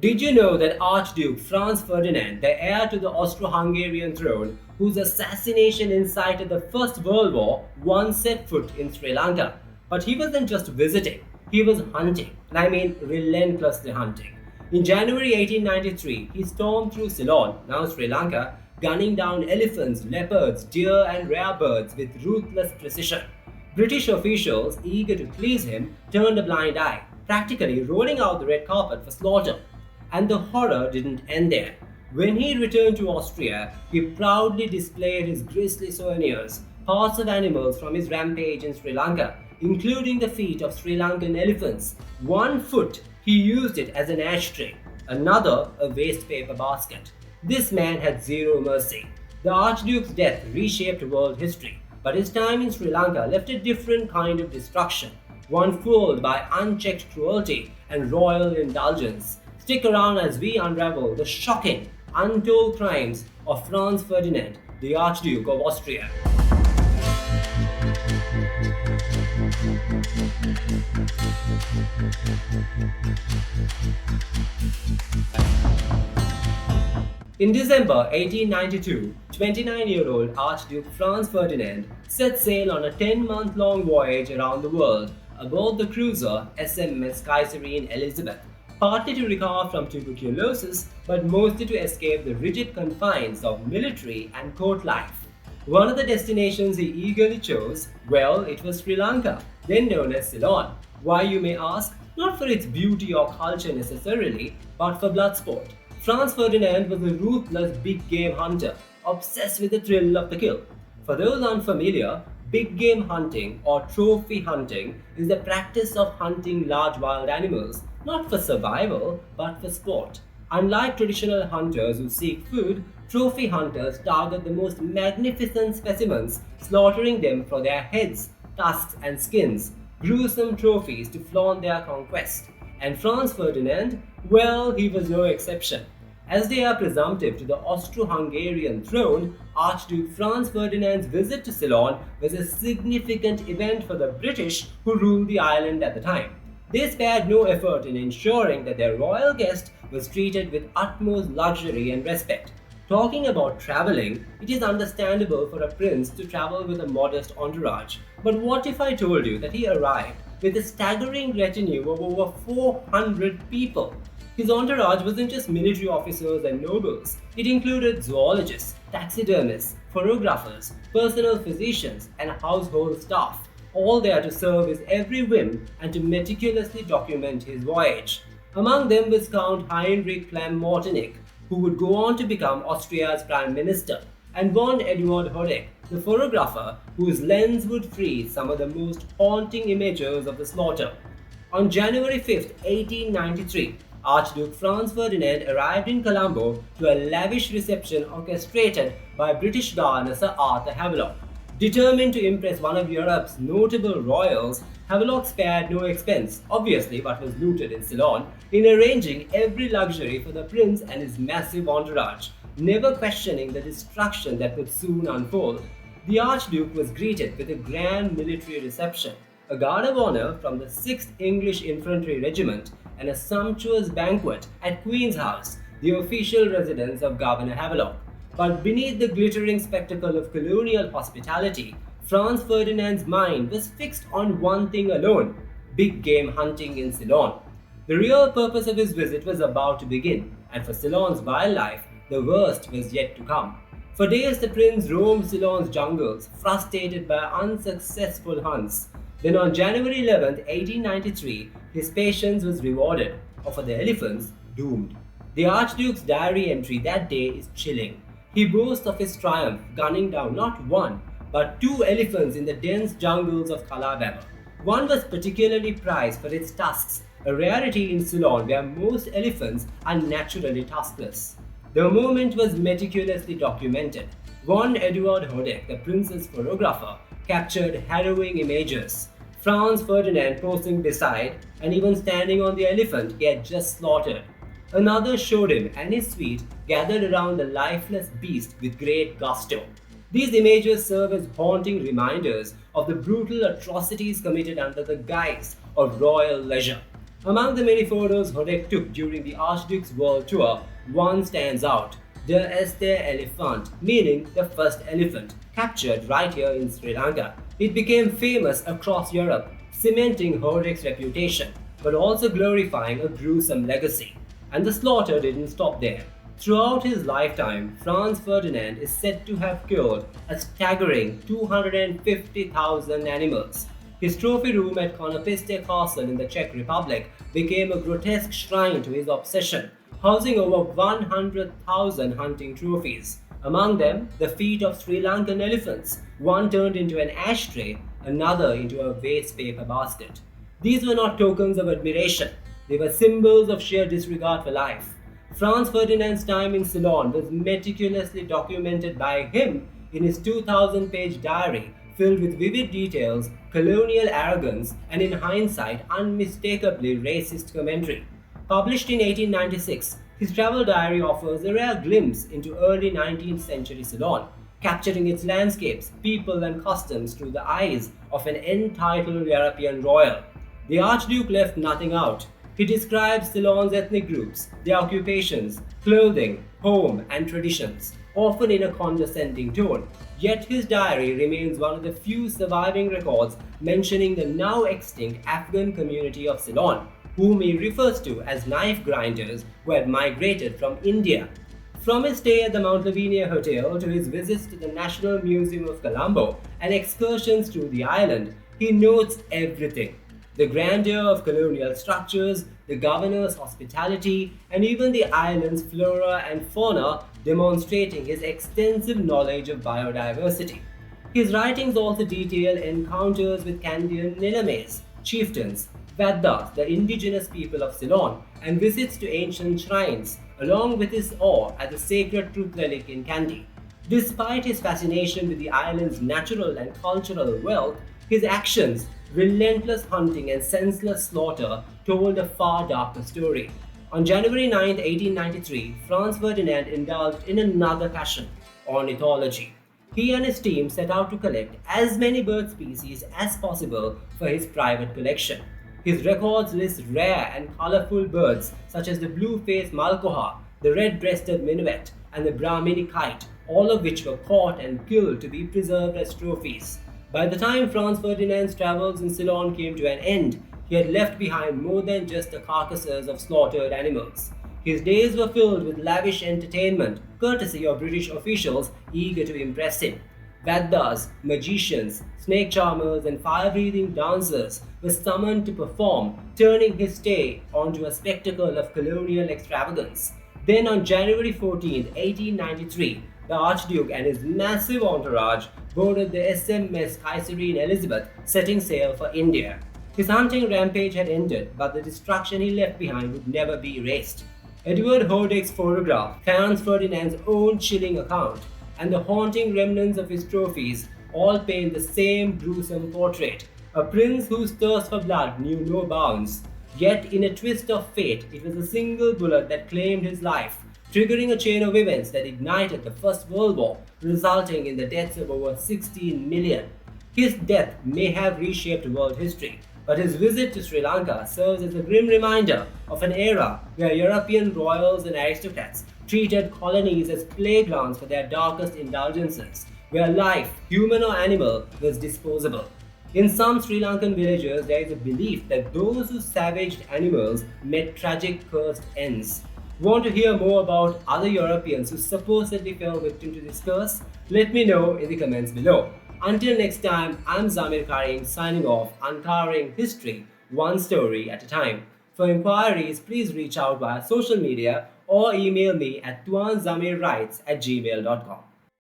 Did you know that Archduke Franz Ferdinand, the heir to the Austro-Hungarian throne, whose assassination incited the First World War, once set foot in Sri Lanka? But he wasn't just visiting, he was hunting, and I mean relentlessly hunting. In January 1893, he stormed through Ceylon, now Sri Lanka, gunning down elephants, leopards, deer, and rare birds with ruthless precision. British officials, eager to please him, turned a blind eye, practically rolling out the red carpet for slaughter. And the horror didn't end there. When he returned to Austria, he proudly displayed his grisly souvenirs, parts of animals from his rampage in Sri Lanka, including the feet of Sri Lankan elephants. One foot, he used it as an ashtray, another a wastepaper basket. This man had zero mercy. The Archduke's death reshaped world history, but his time in Sri Lanka left a different kind of destruction, one fueled by unchecked cruelty and royal indulgence. Stick around as we unravel the shocking, untold crimes of Franz Ferdinand, the Archduke of Austria. In December 1892, 29-year-old Archduke Franz Ferdinand set sail on a 10-month-long voyage around the world aboard the cruiser SMS Kaiserin Elizabeth, partly to recover from tuberculosis, but mostly to escape the rigid confines of military and court life. One of the destinations he eagerly chose, well, it was Sri Lanka, then known as Ceylon. Why, you may ask? Not for its beauty or culture necessarily, but for blood sport. Franz Ferdinand was a ruthless big game hunter, obsessed with the thrill of the kill. For those unfamiliar, big game hunting or trophy hunting is the practice of hunting large wild animals, not for survival, but for sport. Unlike traditional hunters who seek food, trophy hunters target the most magnificent specimens, slaughtering them for their heads, tusks, and skins, gruesome trophies to flaunt their conquest. And Franz Ferdinand, well, he was no exception. As they are presumptive to the Austro-Hungarian throne, Archduke Franz Ferdinand's visit to Ceylon was a significant event for the British who ruled the island at the time. They spared no effort in ensuring that their royal guest was treated with utmost luxury and respect. Talking about traveling, it is understandable for a prince to travel with a modest entourage. But what if I told you that he arrived with a staggering retinue of over 400 people? His entourage wasn't just military officers and nobles. It included zoologists, taxidermists, photographers, personal physicians, and household staff, all there to serve his every whim and to meticulously document his voyage. Among them was Count Heinrich Clam-Martinic, who would go on to become Austria's Prime Minister, and von Eduard Hodek, the photographer whose lens would freeze some of the most haunting images of the slaughter. On January 5, 1893, Archduke Franz Ferdinand arrived in Colombo to a lavish reception orchestrated by British Governor Sir Arthur Havelock. Determined to impress one of Europe's notable royals, Havelock spared no expense, obviously what was looted in Ceylon, in arranging every luxury for the prince and his massive entourage, never questioning the destruction that would soon unfold. The Archduke was greeted with a grand military reception, a guard of honor from the 6th English Infantry Regiment, and a sumptuous banquet at Queen's House, the official residence of Governor Havelock. But beneath the glittering spectacle of colonial hospitality, Franz Ferdinand's mind was fixed on one thing alone: big game hunting in Ceylon. The real purpose of his visit was about to begin, and for Ceylon's wildlife, the worst was yet to come. For days the prince roamed Ceylon's jungles, frustrated by unsuccessful hunts. Then on January 11, 1893, his patience was rewarded, or for the elephants, doomed. The Archduke's diary entry that day is chilling. He boasts of his triumph, gunning down not one, but 2 elephants in the dense jungles of Calabar. One was particularly prized for its tusks, a rarity in Ceylon where most elephants are naturally tuskless. The moment was meticulously documented. Von Eduard Hodek, the prince's photographer, captured harrowing images. Franz Ferdinand posing beside and even standing on the elephant he had just slaughtered. Another showed him and his suite gathered around the lifeless beast with great gusto. These images serve as haunting reminders of the brutal atrocities committed under the guise of royal leisure. Among the many photos Hodek took during the Archduke's world tour, one stands out: the Este elephant, meaning the first elephant, captured right here in Sri Lanka. It became famous across Europe, cementing Hodek's reputation, but also glorifying a gruesome legacy. And the slaughter didn't stop there. Throughout his lifetime, Franz Ferdinand is said to have killed a staggering 250,000 animals. His trophy room at Konopiste Castle in the Czech Republic became a grotesque shrine to his obsession, housing over 100,000 hunting trophies. Among them, the feet of Sri Lankan elephants, one turned into an ashtray, another into a wastepaper basket. These were not tokens of admiration, they were symbols of sheer disregard for life. Franz Ferdinand's time in Ceylon was meticulously documented by him in his 2,000-page diary filled with vivid details, colonial arrogance, and in hindsight, unmistakably racist commentary. Published in 1896, his travel diary offers a rare glimpse into early 19th century Ceylon, capturing its landscapes, people, and customs through the eyes of an entitled European royal. The Archduke left nothing out. He describes Ceylon's ethnic groups, their occupations, clothing, home, and traditions, often in a condescending tone. Yet his diary remains one of the few surviving records mentioning the now extinct Afghan community of Ceylon, whom he refers to as knife grinders who had migrated from India. From his stay at the Mount Lavinia Hotel to his visits to the National Museum of Colombo and excursions through the island, he notes everything: the grandeur of colonial structures, the governor's hospitality, and even the island's flora and fauna, demonstrating his extensive knowledge of biodiversity. His writings also detail encounters with Kandyan Nilames, chieftains, Vaddas, the indigenous people of Ceylon, and visits to ancient shrines, along with his awe at the sacred truth relic in Kandy. Despite his fascination with the island's natural and cultural wealth, his actions, relentless hunting and senseless slaughter, told a far darker story. On January 9, 1893, Franz Ferdinand indulged in another passion: ornithology. He and his team set out to collect as many bird species as possible for his private collection. His records list rare and colorful birds such as the blue-faced malkoha, the red-breasted minuet, and the Brahmini kite, all of which were caught and killed to be preserved as trophies. By the time Franz Ferdinand's travels in Ceylon came to an end, he had left behind more than just the carcasses of slaughtered animals. His days were filled with lavish entertainment, courtesy of British officials eager to impress him. Vaddas, magicians, snake charmers, and fire-breathing dancers were summoned to perform, turning his stay onto a spectacle of colonial extravagance. Then on January 14, 1893, the Archduke and his massive entourage boarded the SMS Kaiserine Elizabeth, setting sail for India. His hunting rampage had ended, but the destruction he left behind would never be erased. Edward Hodek's photograph, Franz Ferdinand's own chilling account, and the haunting remnants of his trophies all paint the same gruesome portrait: a prince whose thirst for blood knew no bounds. Yet, in a twist of fate, it was a single bullet that claimed his life, triggering a chain of events that ignited the First World War, resulting in the deaths of over 16 million. His death may have reshaped world history, but his visit to Sri Lanka serves as a grim reminder of an era where European royals and aristocrats treated colonies as playgrounds for their darkest indulgences, where life, human or animal, was disposable. In some Sri Lankan villages, there is a belief that those who savaged animals met tragic cursed ends. Want to hear more about other Europeans who supposedly fell victim to this curse? Let me know in the comments below. Until next time, I'm Zamir Karim signing off, uncovering history one story at a time. For inquiries, please reach out via social media or email me at tuanzamirwrites@gmail.com.